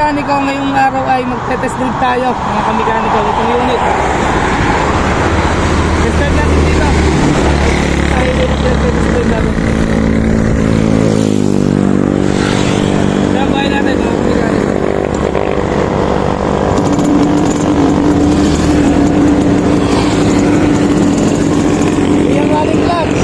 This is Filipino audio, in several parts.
kamikaniko, ngayong araw ay magte-test drive tayo mga kamikaniko. Itong unit test drive natin dito. Tayo dito magte-test drive natin. Sambahin natin mga kamikaniko. Yung running clutch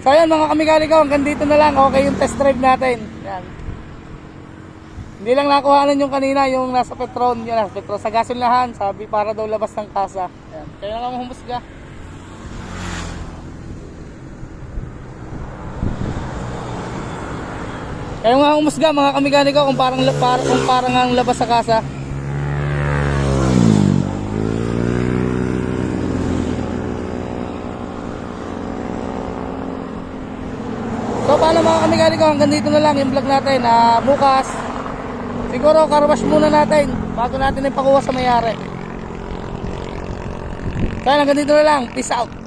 So ayan mga kamikaniko, hanggang dito na lang. Okay yung test drive natin. Yan. Hindi lang nakuhanan yung kanina, yung nasa Petron. Yan, nasa Petron. Sa gasolinahan, sabi para daw labas ng kasa. Yan. Kaya na lang humusga. Kaya nga humusga mga kamikaniko kung parang ang labas sa kasa. So paano mga kamikaniko, hanggang dito na lang yung vlog natin. Bukas siguro car-wash muna natin bago natin ipakuha sa may-ari. Kaya hanggang dito na lang. Peace out.